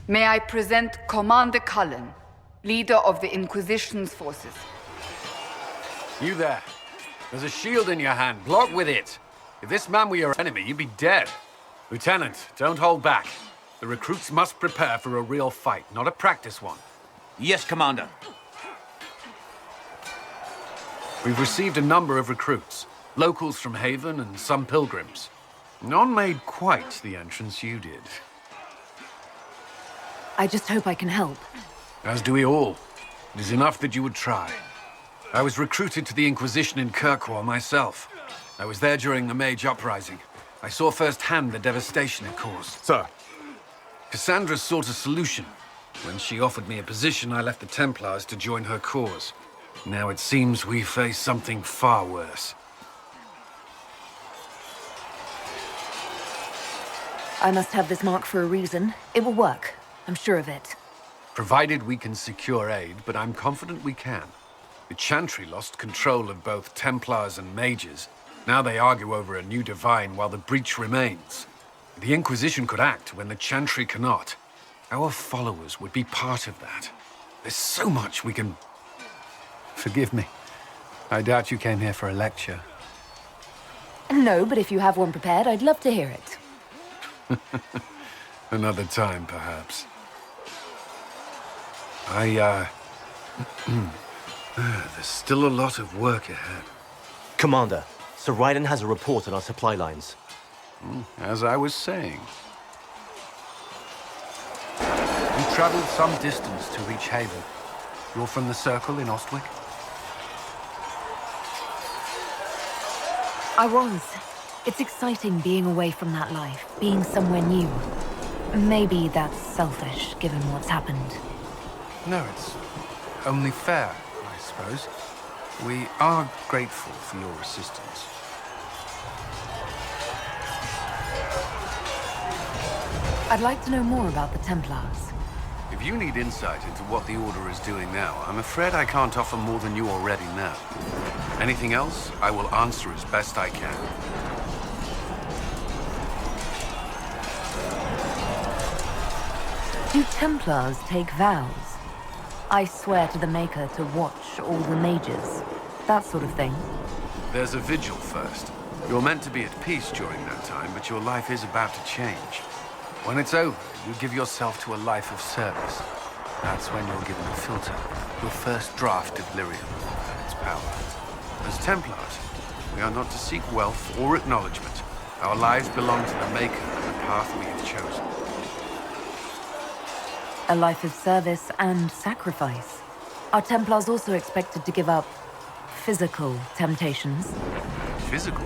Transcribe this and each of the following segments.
May I present Commander Cullen, leader of the Inquisition's forces. You there. There's a shield in your hand. Block with it. If this man were your enemy, you'd be dead. Lieutenant, don't hold back. The recruits must prepare for a real fight, not a practice one. Yes, Commander. We've received a number of recruits. Locals from Haven and some pilgrims. None made quite the entrance you did. I just hope I can help. As do we all. It is enough that you would try. I was recruited to the Inquisition in Kirkwall myself. I was there during the Mage Uprising. I saw firsthand the devastation it caused. Sir. Cassandra sought a solution. When she offered me a position, I left the Templars to join her cause. Now it seems we face something far worse. I must have this mark for a reason. It will work. I'm sure of it. Provided we can secure aid, but I'm confident we can. The Chantry lost control of both Templars and Mages. Now they argue over a new Divine while the breach remains. The Inquisition could act when the Chantry cannot. Our followers would be part of that. There's so much we can... Forgive me. I doubt you came here for a lecture. No, but if you have one prepared, I'd love to hear it. Another time, perhaps. There's still a lot of work ahead. Commander, Sir Raiden has a report on our supply lines. As I was saying. You traveled some distance to reach Haven. You're from the Circle in Ostwick? I was. It's exciting being away from that life, being somewhere new. Maybe that's selfish, given what's happened. No, it's only fair, I suppose. We are grateful for your assistance. I'd like to know more about the Templars. If you need insight into what the Order is doing now, I'm afraid I can't offer more than you already know. Anything else, I will answer as best I can. Do Templars take vows? I swear to the Maker to watch all the mages. That sort of thing. There's a vigil first. You're meant to be at peace during that time, but your life is about to change. When it's over, you give yourself to a life of service. That's when you're given a filter, your first draft of lyrium and its power. As Templars, we are not to seek wealth or acknowledgement. Our lives belong to the Maker and the path we have chosen. A life of service and sacrifice. Are Templars also expected to give up physical temptations? Physical?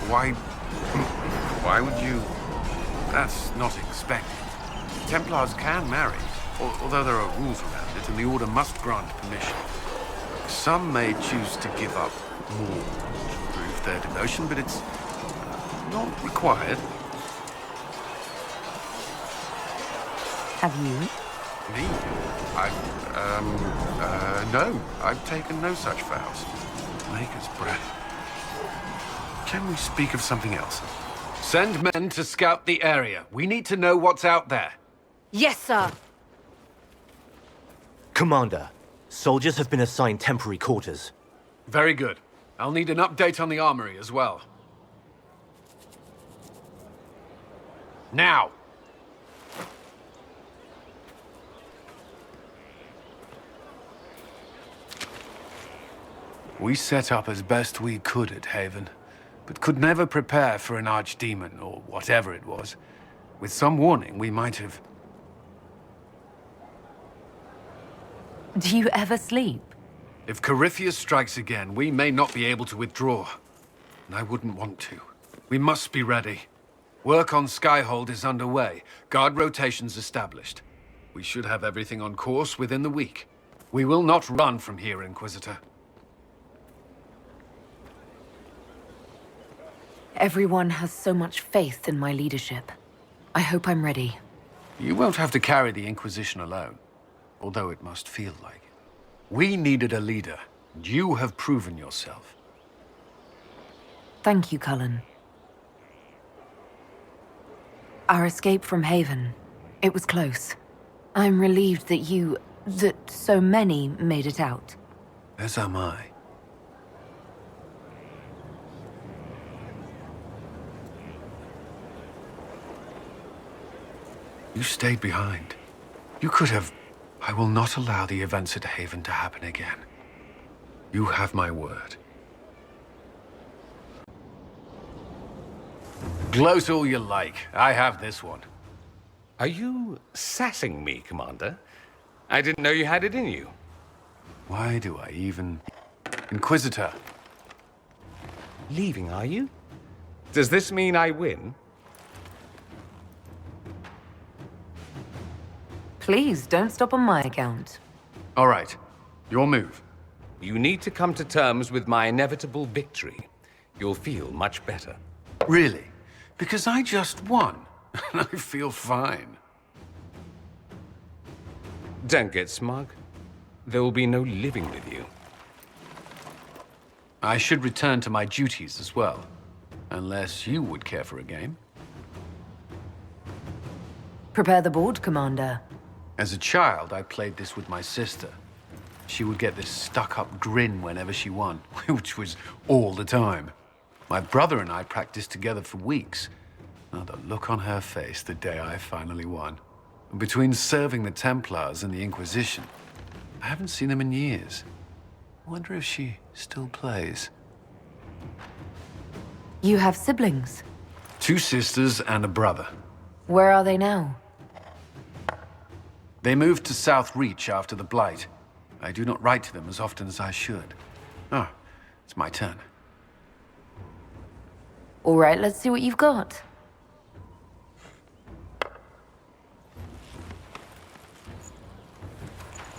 Why would you... That's not expected. Templars can marry, although there are rules around it, and the Order must grant permission. Some may choose to give up more to prove their devotion, but it's not required. Have you? Me? No. I've taken no such vows. Maker's breath. Can we speak of something else? Send men to scout the area. We need to know what's out there. Yes, sir. Commander, soldiers have been assigned temporary quarters. Very good. I'll need an update on the armory as well. Now! We set up as best we could at Haven, but could never prepare for an archdemon, or whatever it was. With some warning, we might have... Do you ever sleep? If Corypheus strikes again, we may not be able to withdraw. And I wouldn't want to. We must be ready. Work on Skyhold is underway. Guard rotations established. We should have everything on course within the week. We will not run from here, Inquisitor. Everyone has so much faith in my leadership. I hope I'm ready. You won't have to carry the Inquisition alone, although it must feel like it. We needed a leader, and you have proven yourself. Thank you, Cullen. Our escape from Haven, it was close. I'm relieved that so many made it out. As am I. You stayed behind. You could have... I will not allow the events at Haven to happen again. You have my word. Gloat all you like. I have this one. Are you sassing me, Commander? I didn't know you had it in you. Why do I even... Inquisitor. Leaving, are you? Does this mean I win? Please, don't stop on my account. All right. Your move. You need to come to terms with my inevitable victory. You'll feel much better. Really? Because I just won. And I feel fine. Don't get smug. There will be no living with you. I should return to my duties as well. Unless you would care for a game. Prepare the board, Commander. As a child, I played this with my sister. She would get this stuck-up grin whenever she won, which was all the time. My brother and I practiced together for weeks. Oh, the look on her face the day I finally won. Between serving the Templars and the Inquisition, I haven't seen them in years. I wonder if she still plays. You have siblings. 2 sisters and a brother. Where are they now? They moved to South Reach after the Blight. I do not write to them as often as I should. Oh, it's my turn. All right, let's see what you've got.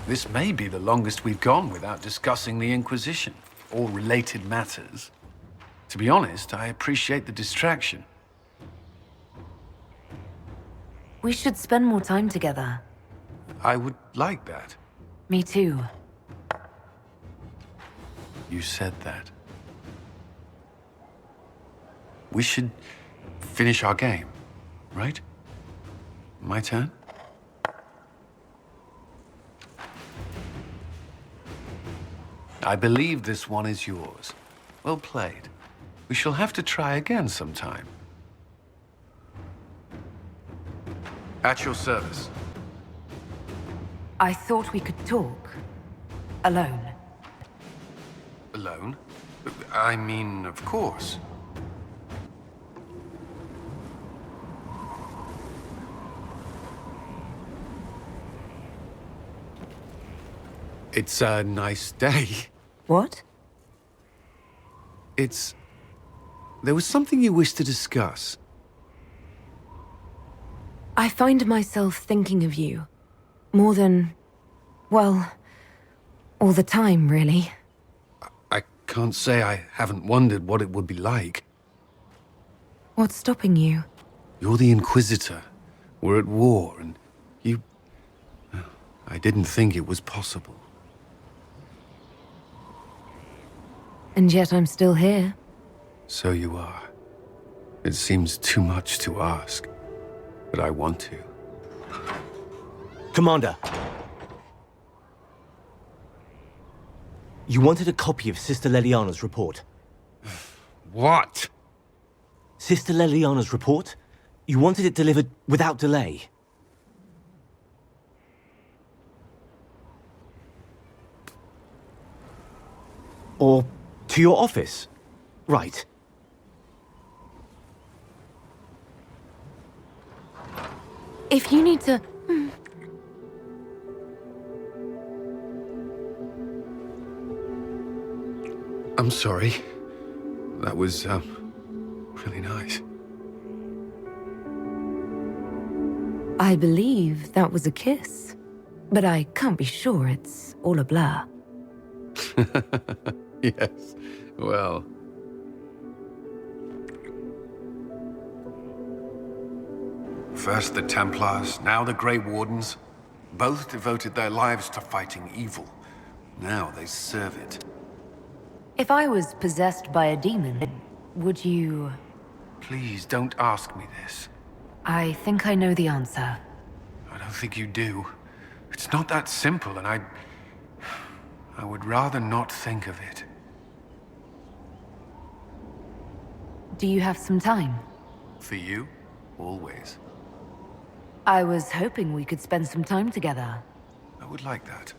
This may be the longest we've gone without discussing the Inquisition, or related matters. To be honest, I appreciate the distraction. We should spend more time together. I would like that. Me too. You said that. We should finish our game, right? My turn? I believe this one is yours. Well played. We shall have to try again sometime. At your service. I thought we could talk. Alone. Alone? I mean, of course. It's a nice day. What? There was something you wished to discuss. I find myself thinking of you. More than... well... all the time, really. I can't say I haven't wondered what it would be like. What's stopping you? You're the Inquisitor. We're at war, and you... I didn't think it was possible. And yet I'm still here. So you are. It seems too much to ask, but I want to. Commander! You wanted a copy of Sister Leliana's report. What? Sister Leliana's report? You wanted it delivered without delay. Or to your office. Right. If you need to... I'm sorry. That was, really nice. I believe that was a kiss. But I can't be sure, it's all a blur. Yes, well... First the Templars, now the Grey Wardens. Both devoted their lives to fighting evil. Now they serve it. If I was possessed by a demon, would you... Please don't ask me this. I think I know the answer. I don't think you do. It's not that simple, and I would rather not think of it. Do you have some time? For you, always. I was hoping we could spend some time together. I would like that.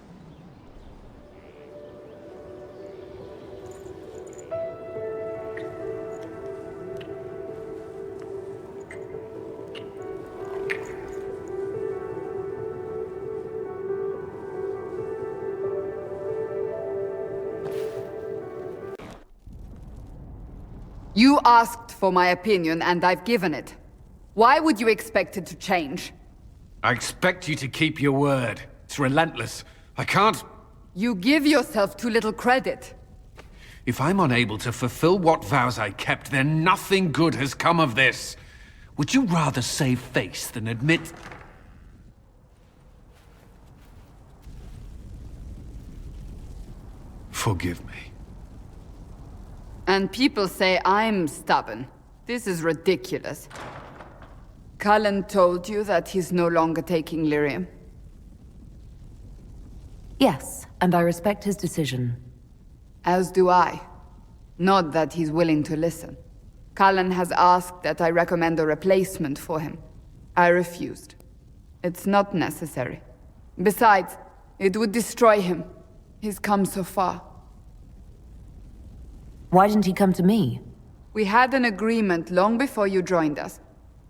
You asked for my opinion, and I've given it. Why would you expect it to change? I expect you to keep your word. It's relentless. I can't... You give yourself too little credit. If I'm unable to fulfill what vows I kept, then nothing good has come of this. Would you rather save face than admit... Forgive me. And people say I'm stubborn. This is ridiculous. Cullen told you that he's no longer taking lyrium? Yes, and I respect his decision. As do I. Not that he's willing to listen. Cullen has asked that I recommend a replacement for him. I refused. It's not necessary. Besides, it would destroy him. He's come so far. Why didn't he come to me? We had an agreement long before you joined us.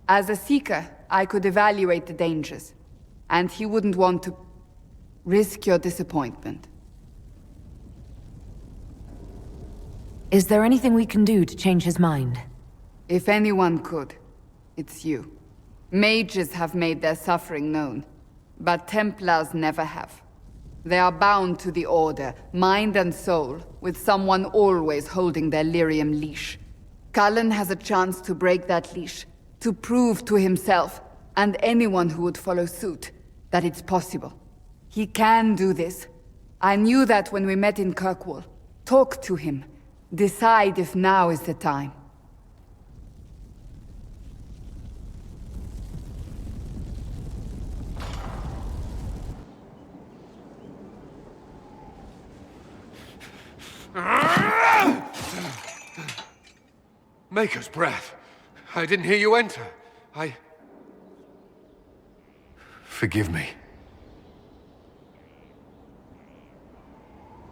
As a Seeker, I could evaluate the dangers. And he wouldn't want to risk your disappointment. Is there anything we can do to change his mind? If anyone could, it's you. Mages have made their suffering known, but Templars never have. They are bound to the Order, mind and soul, with someone always holding their lyrium leash. Cullen has a chance to break that leash, to prove to himself, and anyone who would follow suit, that it's possible. He can do this. I knew that when we met in Kirkwall. Talk to him. Decide if now is the time. Maker's breath. I didn't hear you enter. Forgive me.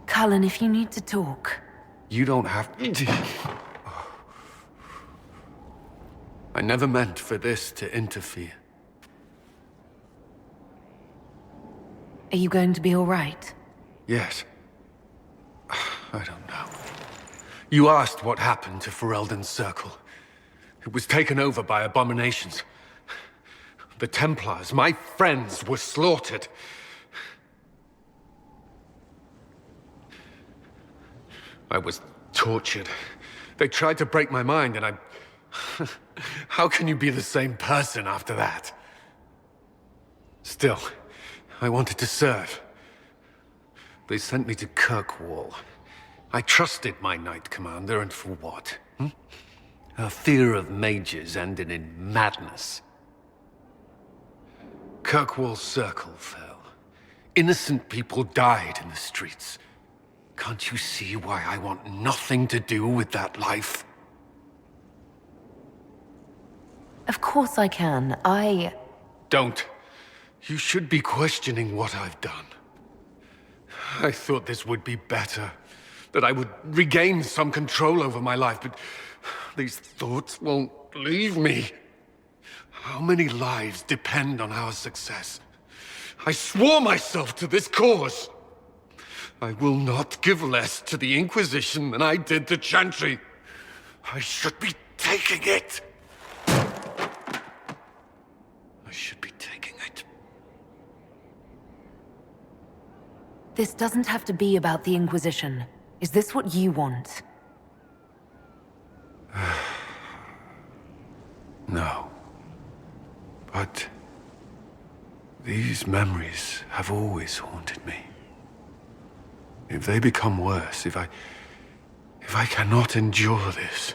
Cullen, if you need to talk. You don't have to... I never meant for this to interfere. Are you going to be all right? Yes. I don't know. You asked what happened to Ferelden's Circle. It was taken over by abominations. The Templars, my friends, were slaughtered. I was tortured. They tried to break my mind, and I... How can you be the same person after that? Still, I wanted to serve. They sent me to Kirkwall. I trusted my Knight Commander, and for what? Her fear of mages ended in madness. Kirkwall's Circle fell. Innocent people died in the streets. Can't you see why I want nothing to do with that life? Of course I can. Don't. You should be questioning what I've done. I thought this would be better. That I would regain some control over my life, but these thoughts won't leave me. How many lives depend on our success? I swore myself to this cause. I will not give less to the Inquisition than I did to Chantry. I should be taking it. I should be taking it. This doesn't have to be about the Inquisition. Is this what you want? No. But these memories have always haunted me. If they become worse, if I cannot endure this...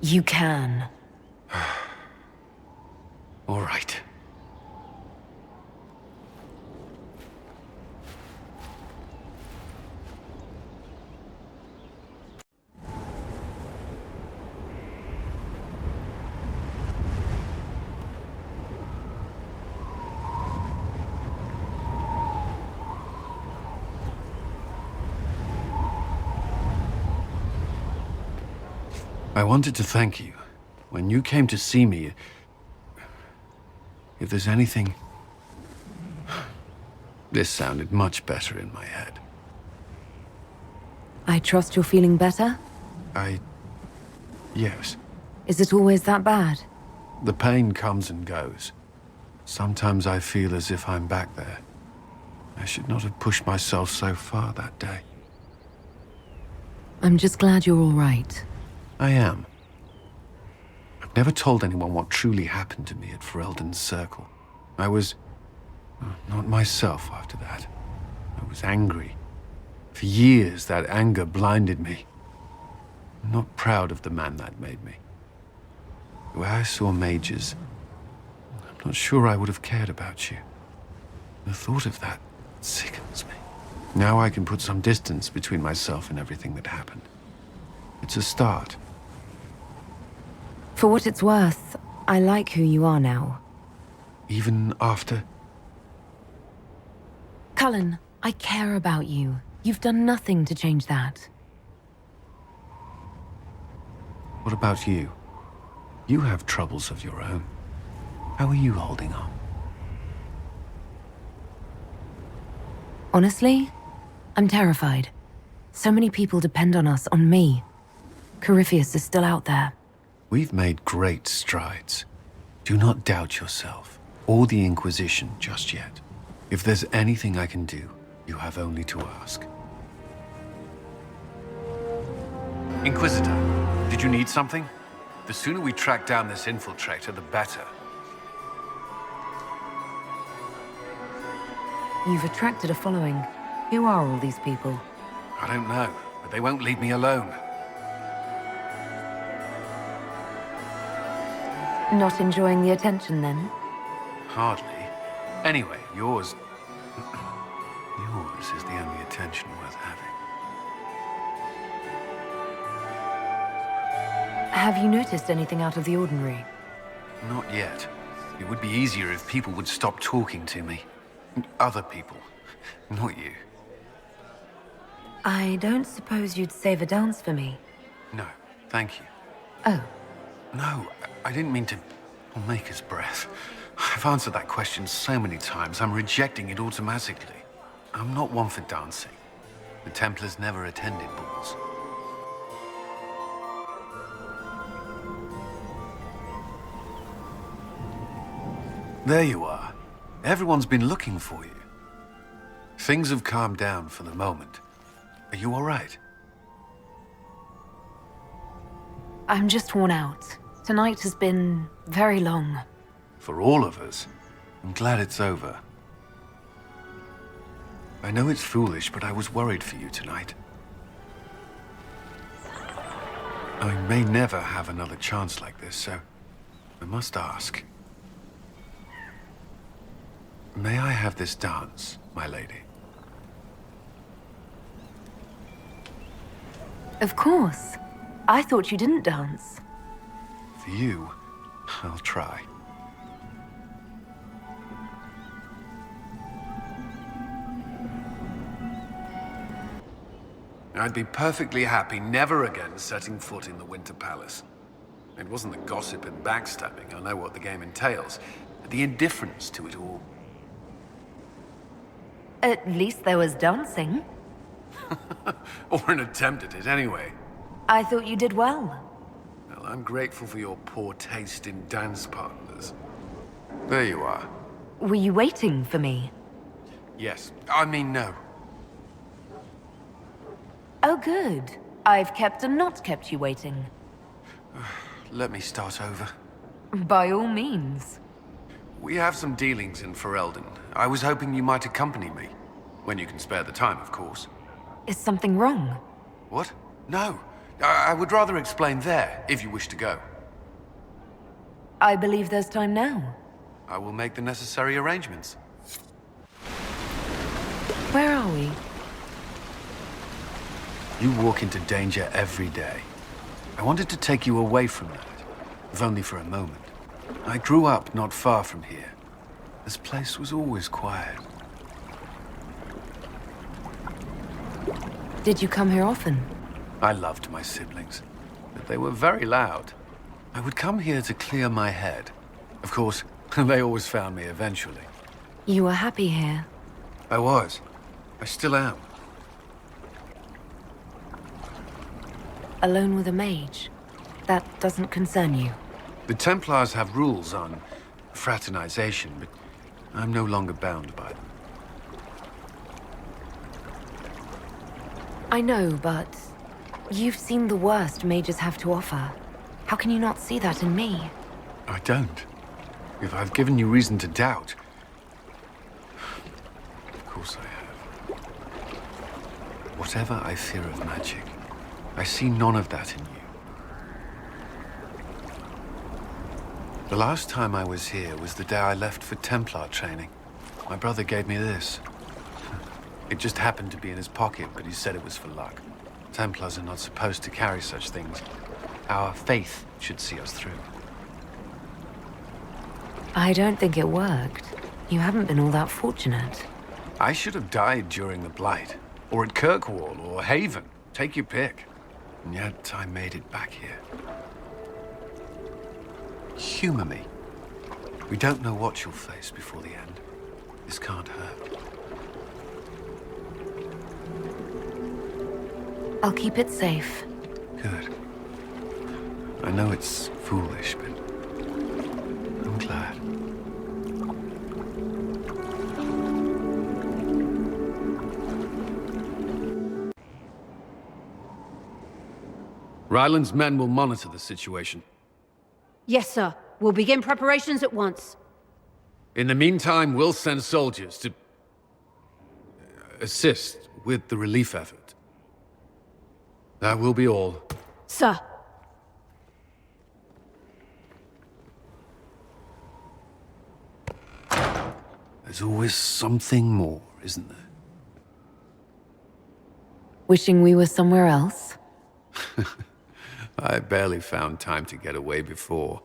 You can. right. I wanted to thank you. When you came to see me, if there's anything... This sounded much better in my head. I trust you're feeling better? Yes. Is it always that bad? The pain comes and goes. Sometimes I feel as if I'm back there. I should not have pushed myself so far that day. I'm just glad you're all right. I am. I've never told anyone what truly happened to me at Ferelden's Circle. I was... not myself after that. I was angry. For years, that anger blinded me. I'm not proud of the man that made me. The way I saw mages, I'm not sure I would have cared about you. The thought of that sickens me. Now I can put some distance between myself and everything that happened. It's a start. For what it's worth, I like who you are now. Even after... Cullen, I care about you. You've done nothing to change that. What about you? You have troubles of your own. How are you holding up? Honestly, I'm terrified. So many people depend on us, on me. Corypheus is still out there. We've made great strides. Do not doubt yourself, or the Inquisition just yet. If there's anything I can do, you have only to ask. Inquisitor, did you need something? The sooner we track down this infiltrator, the better. You've attracted a following. Who are all these people? I don't know, but they won't leave me alone. Not enjoying the attention, then? Hardly. Anyway, yours... yours is the only attention worth having. Have you noticed anything out of the ordinary? Not yet. It would be easier if people would stop talking to me. Other people. Not you. I don't suppose you'd save a dance for me? No, thank you. Oh. No, I didn't mean to... Maker's breath. I've answered that question so many times, I'm rejecting it automatically. I'm not one for dancing. The Templars never attended balls. There you are. Everyone's been looking for you. Things have calmed down for the moment. Are you all right? I'm just worn out. Tonight has been very long. For all of us. I'm glad it's over. I know it's foolish, but I was worried for you tonight. I may never have another chance like this, so I must ask. May I have this dance, my lady? Of course. I thought you didn't dance. For you, I'll try. I'd be perfectly happy never again setting foot in the Winter Palace. It wasn't the gossip and backstabbing, I know what the game entails, but the indifference to it all. At least there was dancing. Or an attempt at it, anyway. I thought you did well. Well, I'm grateful for your poor taste in dance partners. There you are. Were you waiting for me? Yes. I mean, no. Oh, good. I've kept and not kept you waiting. Let me start over. By all means. We have some dealings in Ferelden. I was hoping you might accompany me. When you can spare the time, of course. Is something wrong? What? No. I would rather explain there, if you wish to go. I believe there's time now. I will make the necessary arrangements. Where are we? You walk into danger every day. I wanted to take you away from that, if only for a moment. I grew up not far from here. This place was always quiet. Did you come here often? I loved my siblings, but they were very loud. I would come here to clear my head. Of course, they always found me eventually. You were happy here. I was. I still am. Alone with a mage. That doesn't concern you. The Templars have rules on fraternization, but I'm no longer bound by them. I know, but you've seen the worst mages have to offer. How can you not see that in me? I don't. If I've given you reason to doubt... Of course I have. Whatever I fear of magic, I see none of that in you. The last time I was here was the day I left for Templar training. My brother gave me this. It just happened to be in his pocket, but he said it was for luck. Templars are not supposed to carry such things. Our faith should see us through. I don't think it worked. You haven't been all that fortunate. I should have died during the Blight, or at Kirkwall, or Haven. Take your pick. And yet I made it back here. Humor me. We don't know what you'll face before the end. This can't hurt. I'll keep it safe. Good. I know it's foolish, but I'm glad. Ryland's men will monitor the situation. Yes, sir. We'll begin preparations at once. In the meantime, we'll send soldiers to assist with the relief effort. That will be all. Sir. There's always something more, isn't there? Wishing we were somewhere else? I barely found time to get away before.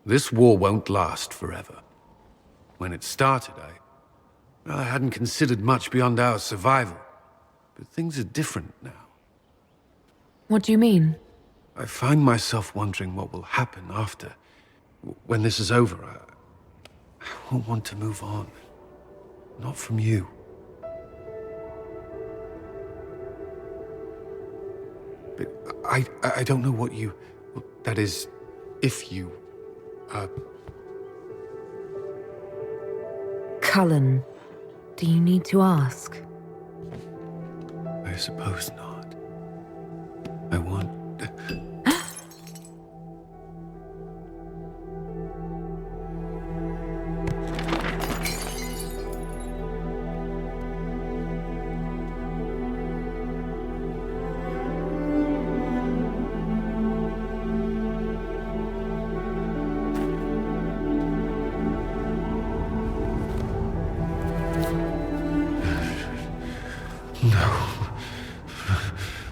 This war won't last forever. When it started, I hadn't considered much beyond our survival. But things are different now. What do you mean? I find myself wondering what will happen after. When this is over, I won't want to move on. Not from you. But I don't know what you... That is, if you... Cullen, do you need to ask? I suppose not. I want... No.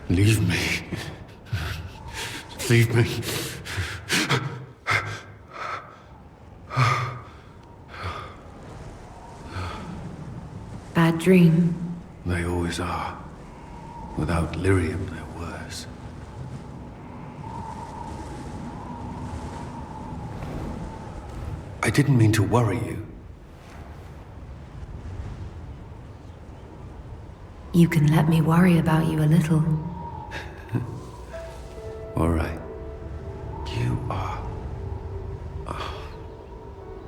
Leave me. Leave me. Bad dream. They always are. Without lyrium, they're worse. I didn't mean to worry you. You can let me worry about you a little. All right. You are... Oh,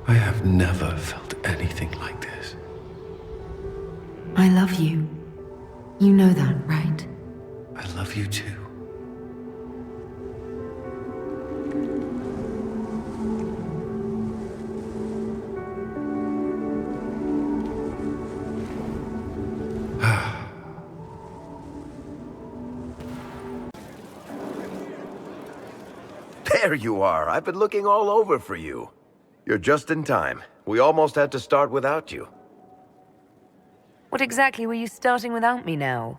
I have never felt anything like this. I love you. You know that, right? I love you too. There you are. I've been looking all over for you. You're just in time. We almost had to start without you. What exactly were you starting without me now?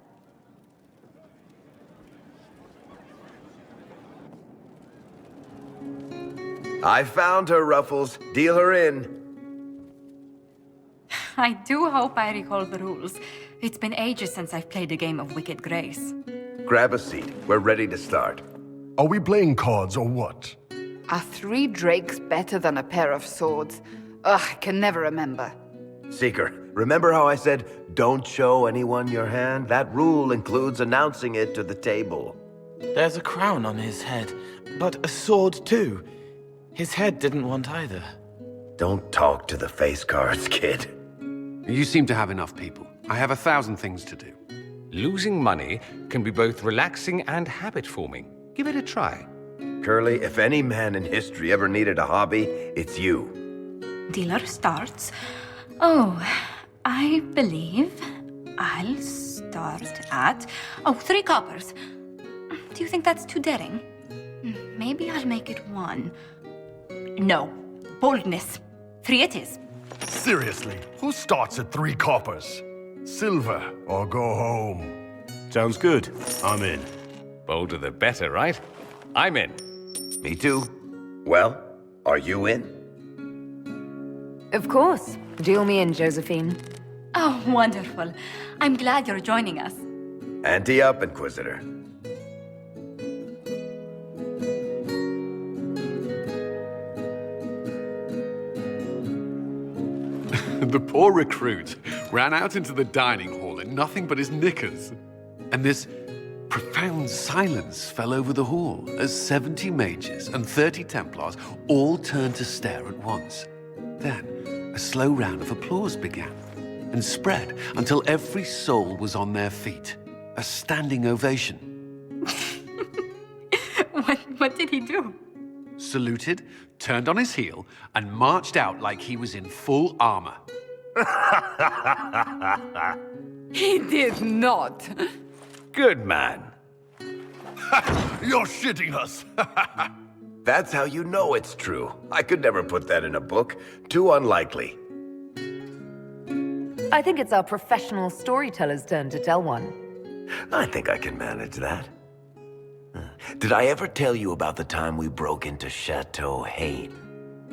I found her, Ruffles. Deal her in. I do hope I recall the rules. It's been ages since I've played a game of Wicked Grace. Grab a seat. We're ready to start. Are we playing cards or what? Are 3 drakes better than a pair of swords? Ugh, I can never remember. Seeker, remember how I said, don't show anyone your hand? That rule includes announcing it to the table. There's a crown on his head, but a sword too. His head didn't want either. Don't talk to the face cards, kid. You seem to have enough people. I have 1,000 things to do. Losing money can be both relaxing and habit-forming. Give it a try. Curly, if any man in history ever needed a hobby, it's you. Dealer starts. Oh, I believe I'll start at... Oh, 3 coppers. Do you think that's too daring? Maybe I'll make it 1. No. Boldness. 3 it is. Seriously, who starts at 3 coppers? Silver or go home? Sounds good. I'm in. Bolder the better, right? I'm in. Me too. Well, are you in? Of course. Deal me in, Josephine. Oh, wonderful. I'm glad you're joining us. Ante up, Inquisitor. The poor recruit ran out into the dining hall in nothing but his knickers. And this profound silence fell over the hall as 70 mages and 30 Templars all turned to stare at once. Then, a slow round of applause began and spread until every soul was on their feet. A standing ovation. What did he do? Saluted, turned on his heel, and marched out like he was in full armor. He did not. Good man. You're shitting us! That's how you know it's true. I could never put that in a book. Too unlikely. I think it's our professional storyteller's turn to tell one. I think I can manage that. Did I ever tell you about the time we broke into Chateau Hain?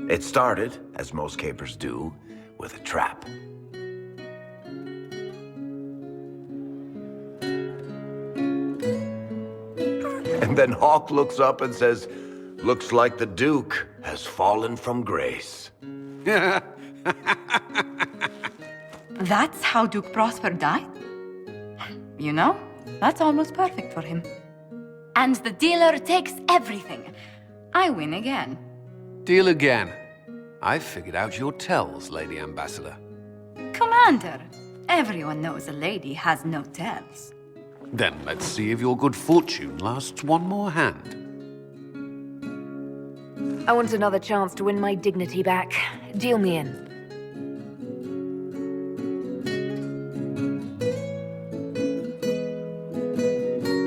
It started, as most capers do, with a trap. And then Hawk looks up and says, "Looks like the Duke has fallen from grace." That's how Duke Prosper died? You know, that's almost perfect for him. And the dealer takes everything. I win again. Deal again. I've figured out your tells, Lady Ambassador. Commander, everyone knows a lady has no tells. Then let's see if your good fortune lasts one more hand. I want another chance to win my dignity back. Deal me in.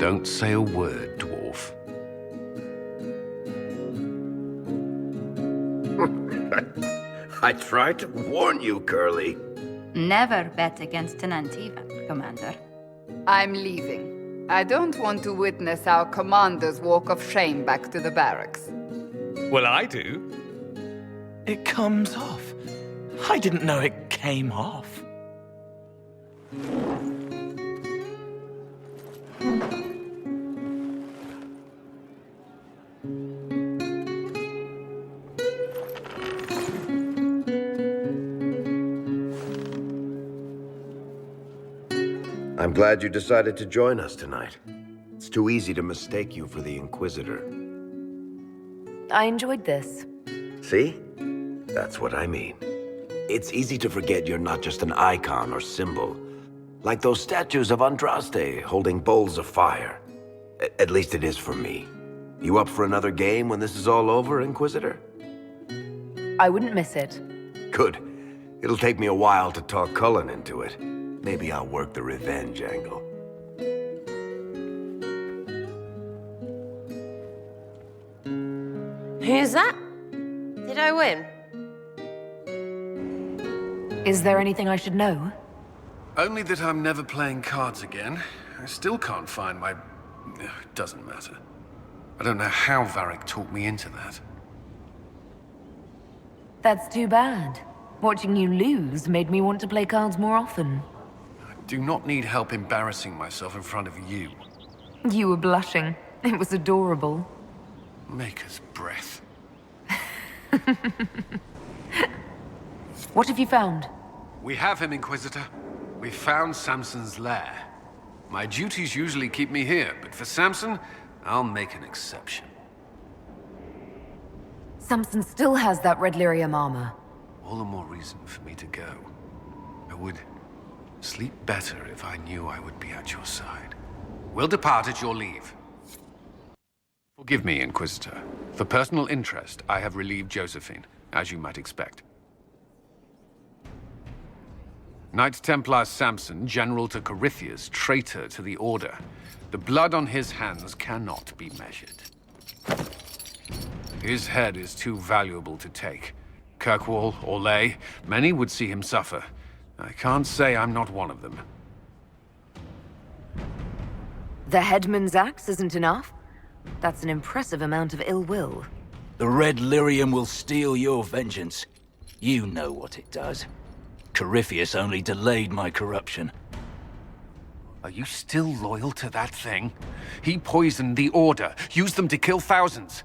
Don't say a word, dwarf. I tried to warn you, Curly. Never bet against an Antivan, Commander. I'm leaving. I don't want to witness our commander's walk of shame back to the barracks. Well, I do. It comes off. I didn't know it came off. I'm glad you decided to join us tonight. It's too easy to mistake you for the Inquisitor. I enjoyed this. See? That's what I mean. It's easy to forget you're not just an icon or symbol. Like those statues of Andraste holding bowls of fire. At least it is for me. You up for another game when this is all over, Inquisitor? I wouldn't miss it. Good. It'll take me a while to talk Cullen into it. Maybe I'll work the revenge angle. Who's that? Did I win? Is there anything I should know? Only that I'm never playing cards again. I still can't find my... Doesn't matter. I don't know how Varric talked me into that. That's too bad. Watching you lose made me want to play cards more often. I do not need help embarrassing myself in front of you. You were blushing. It was adorable. Maker's breath. What have you found? We have him, Inquisitor. We found Samson's lair. My duties usually keep me here, but for Samson, I'll make an exception. Samson still has that red lyrium armor. All the more reason for me to go. I would sleep better if I knew I would be at your side. We'll depart at your leave. Forgive me, Inquisitor. For personal interest, I have relieved Josephine, as you might expect. Knight Templar Samson, General to Corypheus, traitor to the Order. The blood on his hands cannot be measured. His head is too valuable to take. Kirkwall, Orlais, many would see him suffer. I can't say I'm not one of them. The headman's axe isn't enough? That's an impressive amount of ill will. The red lyrium will steal your vengeance. You know what it does. Corypheus only delayed my corruption. Are you still loyal to that thing? He poisoned the Order, used them to kill thousands.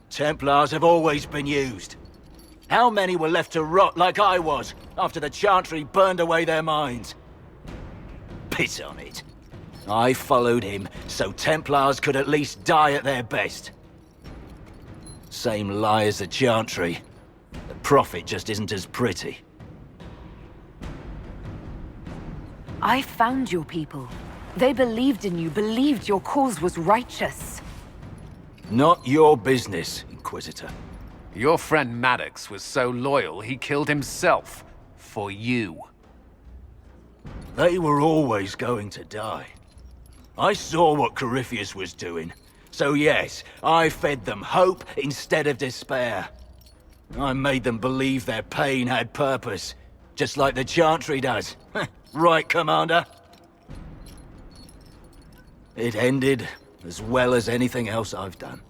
Templars have always been used. How many were left to rot like I was, after the Chantry burned away their minds? Piss on it. I followed him, so Templars could at least die at their best. Same lie as the Chantry. The Prophet just isn't as pretty. I found your people. They believed in you, believed your cause was righteous. Not your business, Inquisitor. Your friend Maddox was so loyal, he killed himself. For you. They were always going to die. I saw what Corypheus was doing. So yes, I fed them hope instead of despair. I made them believe their pain had purpose, just like the Chantry does. Right, Commander? It ended as well as anything else I've done.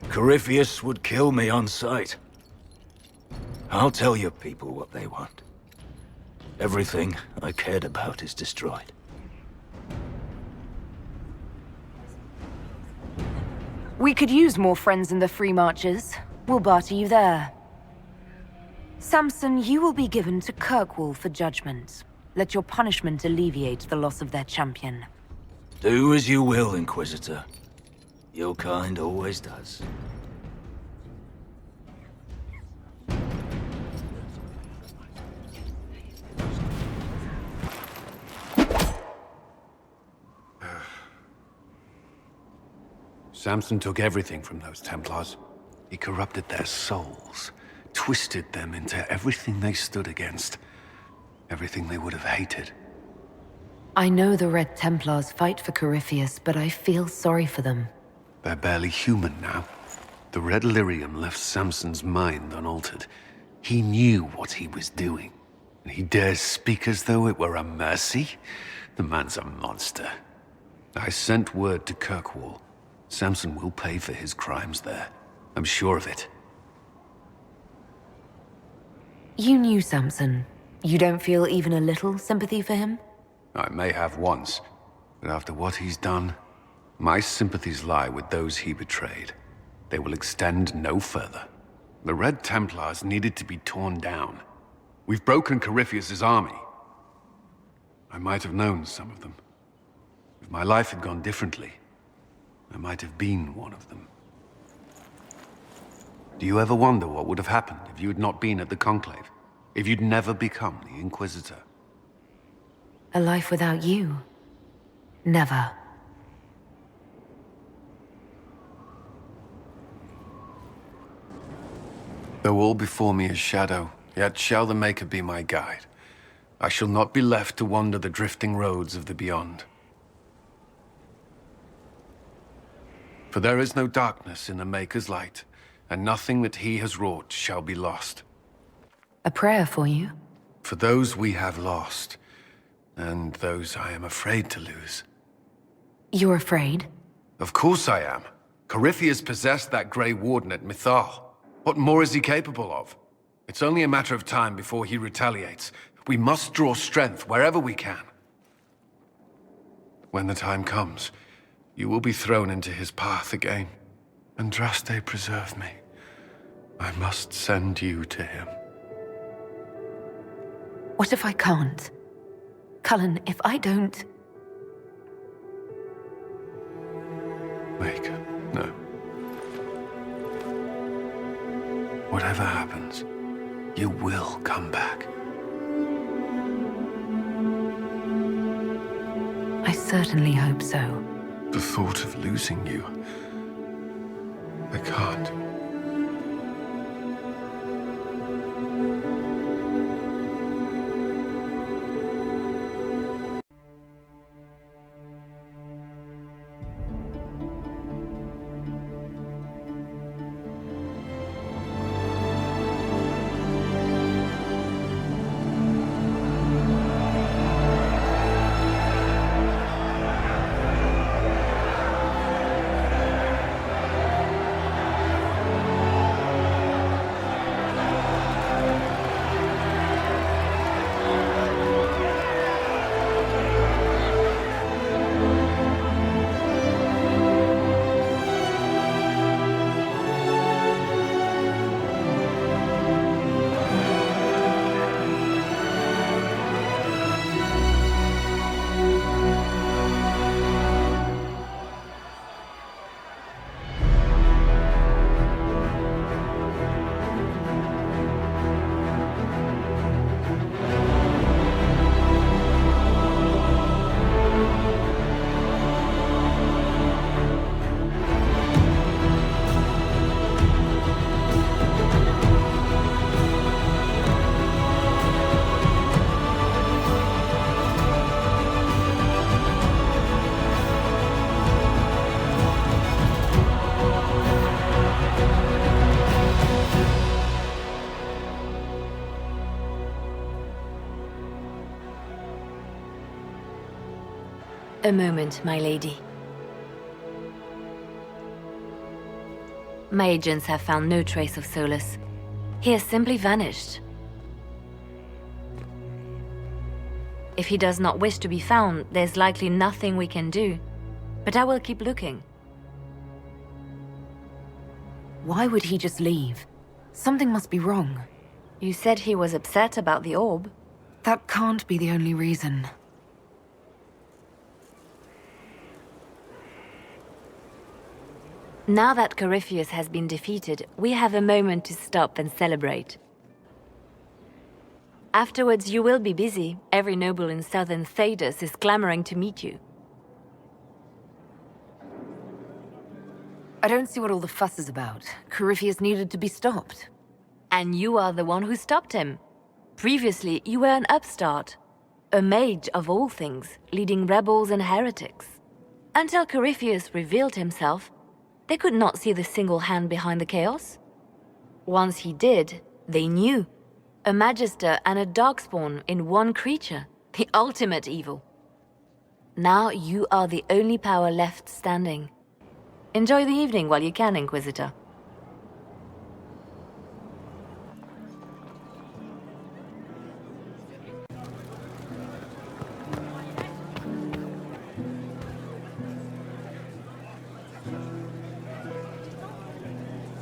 Corypheus would kill me on sight. I'll tell your people what they want. Everything I cared about is destroyed. We could use more friends in the Free Marches. We'll barter you there. Samson, you will be given to Kirkwall for judgment. Let your punishment alleviate the loss of their champion. Do as you will, Inquisitor. Your kind always does. Samson took everything from those Templars. He corrupted their souls, twisted them into everything they stood against, everything they would have hated. I know the Red Templars fight for Corypheus, but I feel sorry for them. They're barely human now. The red lyrium left Samson's mind unaltered. He knew what he was doing, and he dares speak as though it were a mercy? The man's a monster. I sent word to Kirkwall. Samson will pay for his crimes there. I'm sure of it. You knew Samson. You don't feel even a little sympathy for him? I may have once, but after what he's done, my sympathies lie with those he betrayed. They will extend no further. The Red Templars needed to be torn down. We've broken Corypheus's army. I might have known some of them. If my life had gone differently, I might have been one of them. Do you ever wonder what would have happened if you had not been at the Conclave? If you'd never become the Inquisitor? A life without you? Never. Though all before me is shadow, yet shall the Maker be my guide. I shall not be left to wander the drifting roads of the beyond. For there is no darkness in the Maker's light, and nothing that he has wrought shall be lost. A prayer for you? For those we have lost, and those I am afraid to lose. You're afraid? Of course I am. Corypheus possessed that Grey Warden at Mythal. What more is he capable of? It's only a matter of time before he retaliates. We must draw strength wherever we can. When the time comes, you will be thrown into his path again. Andraste, preserve me. I must send you to him. What if I can't? Cullen, if I don't... Maker, no. Whatever happens, you will come back. I certainly hope so. The thought of losing you... I can't. A moment, my lady. My agents have found no trace of Solus. He has simply vanished. If he does not wish to be found, there's likely nothing we can do. But I will keep looking. Why would he just leave? Something must be wrong. You said he was upset about the orb. That can't be the only reason. Now that Corypheus has been defeated, we have a moment to stop and celebrate. Afterwards, you will be busy. Every noble in southern Thedas is clamoring to meet you. I don't see what all the fuss is about. Corypheus needed to be stopped. And you are the one who stopped him. Previously, you were an upstart. A mage of all things, leading rebels and heretics. Until Corypheus revealed himself, they could not see the single hand behind the chaos. Once he did, they knew. A Magister and a Darkspawn in one creature. The ultimate evil. Now you are the only power left standing. Enjoy the evening while you can, Inquisitor.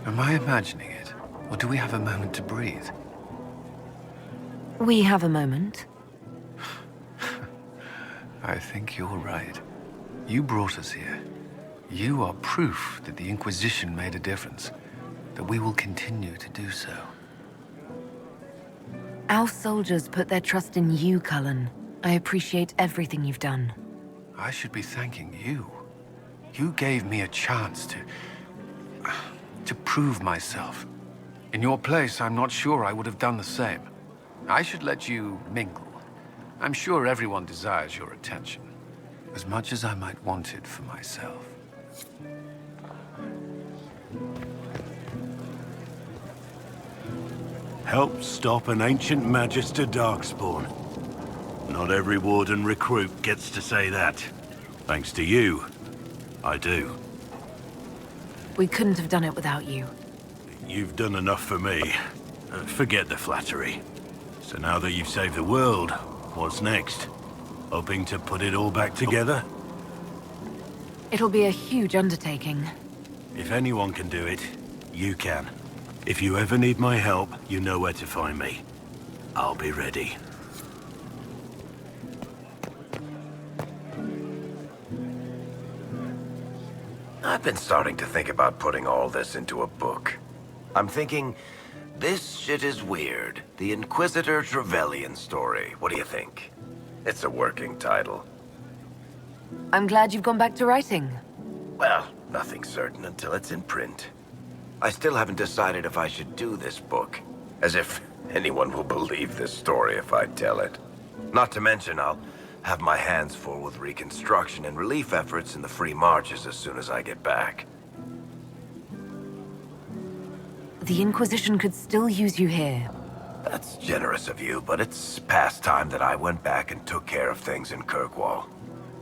Am I imagining it? Or do we have a moment to breathe? We have a moment. I think you're right. You brought us here. You are proof that the Inquisition made a difference. That we will continue to do so. Our soldiers put their trust in you, Cullen. I appreciate everything you've done. I should be thanking you. You gave me a chance to prove myself. In your place, I'm not sure I would have done the same. I should let you mingle. I'm sure everyone desires your attention, as much as I might want it for myself. Help stop an ancient Magister Darkspawn. Not every Warden recruit gets to say that. Thanks to you, I do. We couldn't have done it without you. You've done enough for me. Forget the flattery. So now that you've saved the world, what's next? Hoping to put it all back together? It'll be a huge undertaking. If anyone can do it, you can. If you ever need my help, you know where to find me. I'll be ready. I've been starting to think about putting all this into a book. I'm thinking, this shit is weird. The Inquisitor Trevelyan story. What do you think? It's a working title. I'm glad you've gone back to writing. Well, nothing's certain until it's in print. I still haven't decided if I should do this book. As if anyone will believe this story if I tell it. Not to mention, I'll have my hands full with reconstruction and relief efforts in the Free Marches as soon as I get back. The Inquisition could still use you here. That's generous of you, but it's past time that I went back and took care of things in Kirkwall.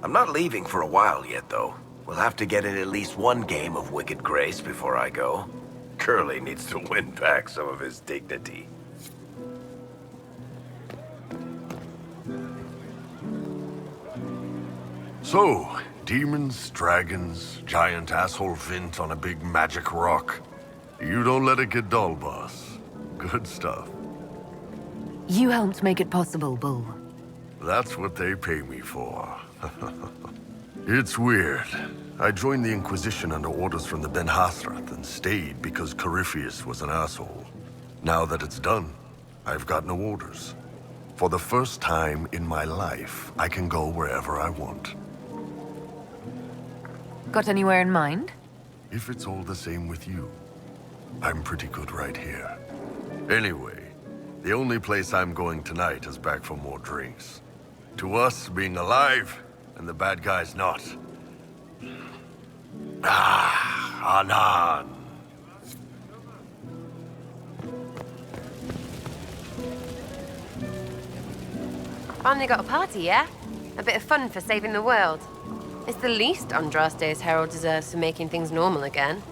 I'm not leaving for a while yet, though. We'll have to get in at least one game of Wicked Grace before I go. Curly needs to win back some of his dignity. So, demons, dragons, giant asshole Vint on a big magic rock. You don't let it get dull, boss. Good stuff. You helped make it possible, Bull. That's what they pay me for. It's weird. I joined the Inquisition under orders from the Ben Hathrath and stayed because Corypheus was an asshole. Now that it's done, I've got no orders. For the first time in my life, I can go wherever I want. Got anywhere in mind? If it's all the same with you, I'm pretty good right here. Anyway, the only place I'm going tonight is back for more drinks. To us, being alive, and the bad guys not. Anan. Finally got a party, yeah? A bit of fun for saving the world. It's the least Andraste's Herald deserves for making things normal again.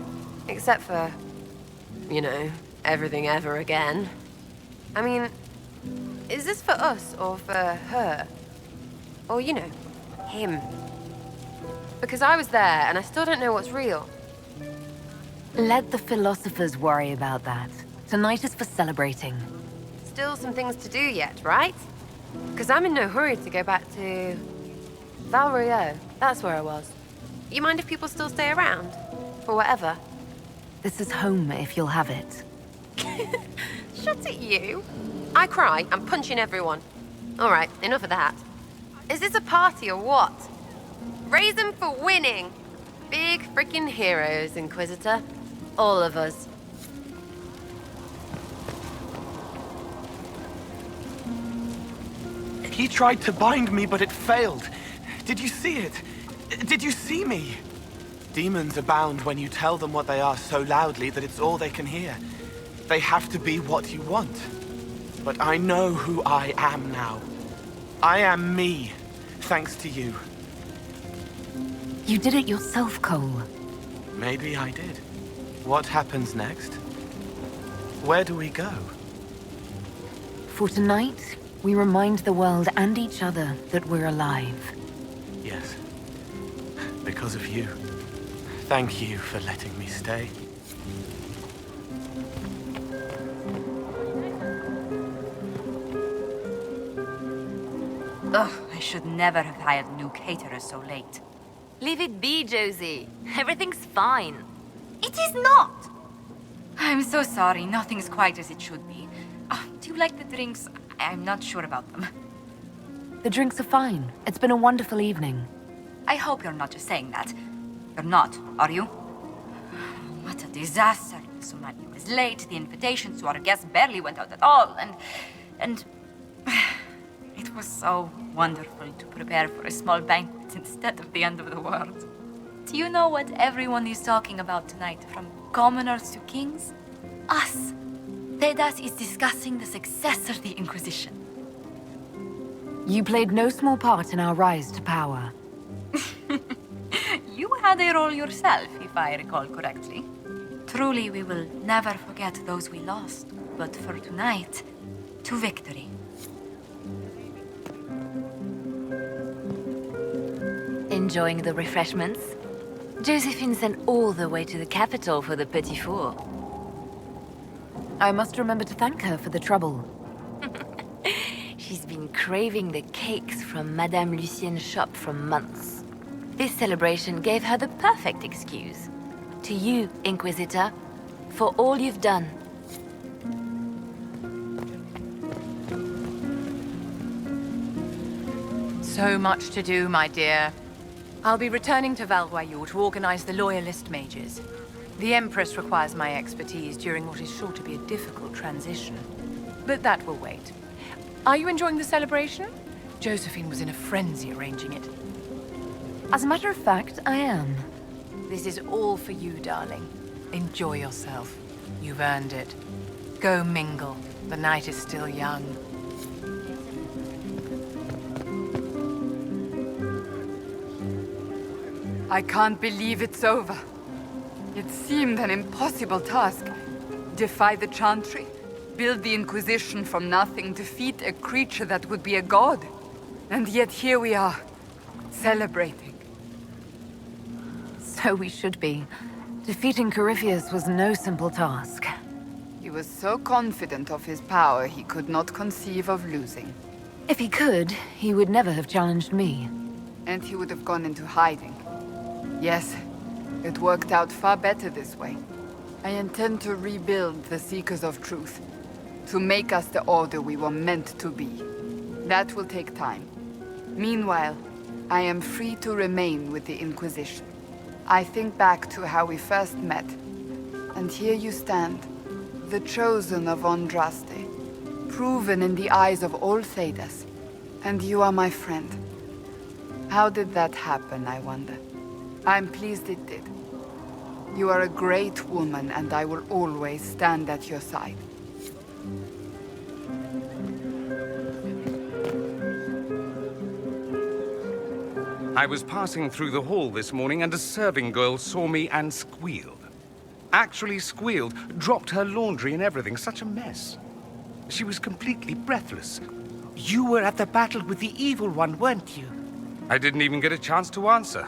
Except for, you know, everything ever again. I mean, is this for us or for her? Or, you know, him? Because I was there and I still don't know what's real. Let the philosophers worry about that. Tonight is for celebrating. Still some things to do yet, right? Because I'm in no hurry to go back to Val Rio. That's where I was. You mind if people still stay around? For whatever? This is home if you'll have it. Shut it, you. I cry, I'm punching everyone. All right, enough of that. Is this a party or what? Raise them for winning. Big freaking heroes, Inquisitor. All of us. He tried to bind me, but it failed. Did you see it? Did you see me? Demons abound when you tell them what they are so loudly that it's all they can hear. They have to be what you want. But I know who I am now. I am me, thanks to you. You did it yourself, Cole. Maybe I did. What happens next? Where do we go? For tonight, we remind the world and each other that we're alive. Yes. Because of you. Thank you for letting me stay. Ugh, I should never have hired new caterers so late. Leave it be, Josie. Everything's fine. It is not! I'm so sorry, nothing's quite as it should be. Do you like the drinks? I'm not sure about them. The drinks are fine. It's been a wonderful evening. I hope you're not just saying that. You're not, are you? What a disaster. Somebody was late, the invitations to our guests barely went out at all, and... It was so wonderful to prepare for a small banquet instead of the end of the world. Do you know what everyone is talking about tonight, from commoners to kings? Us. Thedas is discussing the successor of the Inquisition. You played no small part in our rise to power. You had a role yourself, if I recall correctly. Truly, we will never forget those we lost. But for tonight, to victory. Enjoying the refreshments? Josephine sent all the way to the capital for the petit four. I must remember to thank her for the trouble. She's been craving the cakes from Madame Lucien's shop for months. This celebration gave her the perfect excuse. To you, Inquisitor, for all you've done. So much to do, my dear. I'll be returning to Valroyou to organize the Loyalist mages. The Empress requires my expertise during what is sure to be a difficult transition. But that will wait. Are you enjoying the celebration? Josephine was in a frenzy arranging it. As a matter of fact, I am. This is all for you, darling. Enjoy yourself. You've earned it. Go mingle. The night is still young. I can't believe it's over. It seemed an impossible task. Defy the Chantry, build the Inquisition from nothing, defeat a creature that would be a god. And yet here we are, celebrating. So we should be. Defeating Corypheus was no simple task. He was so confident of his power, he could not conceive of losing. If he could, he would never have challenged me. And he would have gone into hiding. Yes, it worked out far better this way. I intend to rebuild the Seekers of Truth, to make us the order we were meant to be. That will take time. Meanwhile, I am free to remain with the Inquisition. I think back to how we first met, and here you stand, the chosen of Andraste, proven in the eyes of all Thedas, and you are my friend. How did that happen, I wonder? I'm pleased it did. You are a great woman, and I will always stand at your side. I was passing through the hall this morning and a serving girl saw me and squealed. Actually squealed, dropped her laundry and everything, such a mess. She was completely breathless. You were at the battle with the Evil One, weren't you? I didn't even get a chance to answer.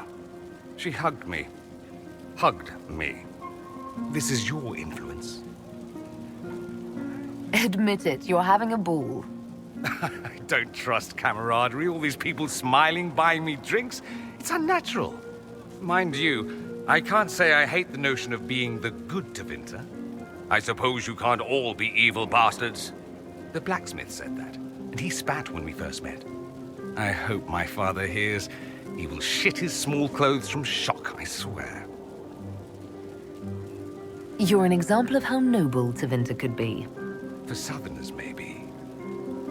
She hugged me. Hugged me. This is your influence. Admit it, you're having a ball. I don't trust camaraderie, all these people smiling, buying me drinks. It's unnatural. Mind you, I can't say I hate the notion of being the good Tevinter. I suppose you can't all be evil bastards. The blacksmith said that, and he spat when we first met. I hope my father hears. He will shit his small clothes from shock, I swear. You're an example of how noble Tevinter could be. For Southerners, maybe.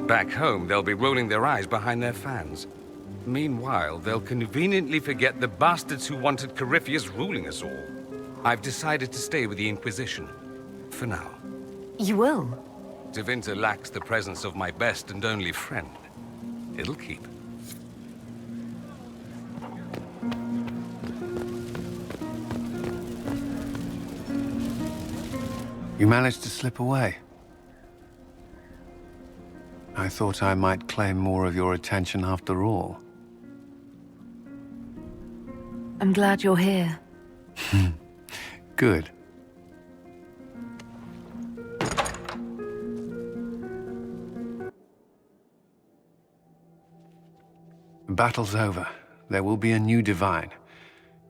Back home, they'll be rolling their eyes behind their fans. Meanwhile, they'll conveniently forget the bastards who wanted Corypheus ruling us all. I've decided to stay with the Inquisition. For now. You will? Tevinter lacks the presence of my best and only friend. It'll keep. You managed to slip away. I thought I might claim more of your attention after all. I'm glad you're here. Good. The battle's over. There will be a new divine.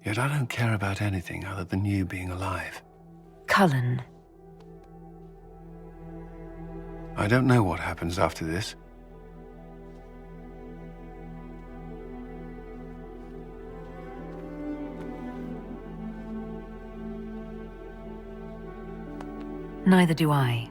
Yet I don't care about anything other than you being alive. Cullen. I don't know what happens after this. Neither do I.